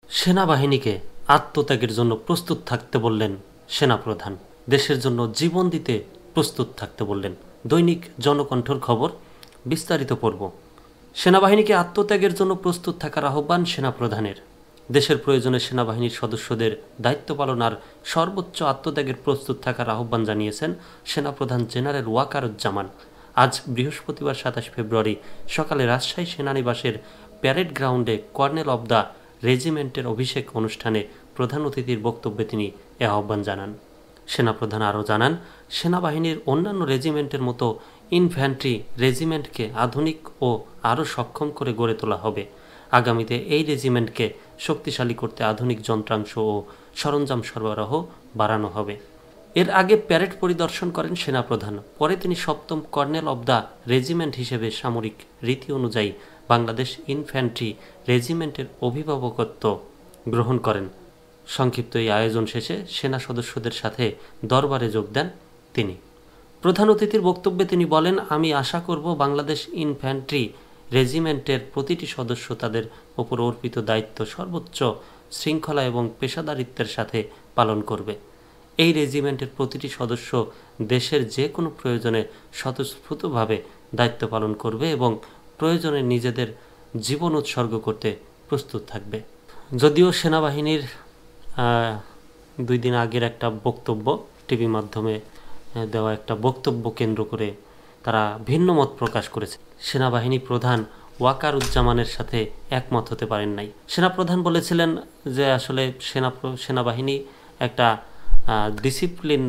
সেনাবাহিনীকে আত্মত্যাগের জন্য প্রস্তুত থাকতে বললেন সেনাপ্রধান। দেশের জন্য জীবন দিতে প্রস্তুত থাকতে বললেন। দৈনিক জনকণ্ঠর খবর, বিস্তারিত পড়ব। সেনাবাহিনীকে আত্মত্যাগের জন্য প্রস্তুত থাকার আহ্বান সেনাপ্রধানের। দেশের প্রয়োজনে সেনাবাহিনীর সদস্যদের দায়িত্ব পালন আর সর্বোচ্চ আত্মত্যাগের প্রস্তুত থাকার আহ্বান জানিয়েছেন সেনাপ্রধান জেনারেল ওয়াকারুজ্জামান। আজ বৃহস্পতিবার ২৭ ফেব্রুয়ারি সকালে রাজশাহী সেনানিবাসের প্যারেড গ্রাউন্ডে কর্নেল অব দ্য রেজিমেন্টের অভিষেক অনুষ্ঠানে প্রধান অতিথির বক্তব্যে তিনি এ আহ্বান জানান। সেনাপ্রধান আরও জানান, সেনাবাহিনীর অন্যান্য রেজিমেন্টের মতো ইনফ্যান্ট্রি রেজিমেন্টকে আধুনিক ও আরও সক্ষম করে গড়ে তোলা হবে। আগামীতে এই রেজিমেন্টকে শক্তিশালী করতে আধুনিক যন্ত্রাংশ ও সরঞ্জাম সরবরাহ বাড়ানো হবে। এর আগে প্যারেড পরিদর্শন করেন সেনাপ্রধান। পরে তিনি সপ্তম কর্নেল অব দ্য রেজিমেন্ট হিসেবে সামরিক রীতি অনুযায়ী বাংলাদেশ ইনফ্যান্ট্রি রেজিমেন্টের অভিভাবকত্ব গ্রহণ করেন। সংক্ষিপ্ত এই আয়োজন শেষে সেনা সদস্যদের সাথে দরবারে যোগ দেন তিনি। প্রধান অতিথির বক্তব্যে তিনি বলেন, আমি আশা করব বাংলাদেশ ইনফ্যান্ট্রি রেজিমেন্টের প্রতিটি সদস্য তাদের ওপর অর্পিত দায়িত্ব সর্বোচ্চ শৃঙ্খলা এবং পেশাদারিত্বের সাথে পালন করবে। এই রেজিমেন্টের প্রতিটি সদস্য দেশের যে কোনো প্রয়োজনে স্বতঃস্ফূর্তভাবে দায়িত্ব পালন করবে এবং প্রয়োজনে নিজেদের জীবন উৎসর্গ করতে প্রস্তুত থাকবে। যদিও সেনাবাহিনীর 2 দিন আগের একটা বক্তব্য, টিভি মাধ্যমে দেওয়া একটা বক্তব্য কেন্দ্র করে তারা ভিন্ন মত প্রকাশ করেছে। সেনাবাহিনী প্রধান ওয়াকারুজ্জামানের সাথে একমত হতে পারেন নাই। সেনাপ্রধান বলেছিলেন যে আসলে সেনাবাহিনী একটা ডিসিপ্লিন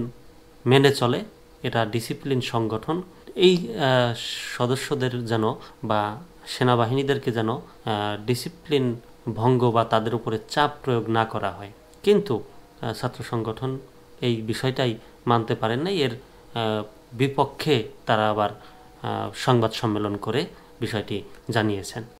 মেনে চলে, এটা ডিসিপ্লিন সংগঠন। এই সদস্যদের যেন বা সেনাবাহিনীদেরকে যেন ডিসিপ্লিন ভঙ্গ বা তাদের উপরে চাপ প্রয়োগ না করা হয়। কিন্তু ছাত্র সংগঠন এই বিষয়টাই মানতে পারেন নাই। এর বিপক্ষে তারা আবার সংবাদ সম্মেলন করে বিষয়টি জানিয়েছেন।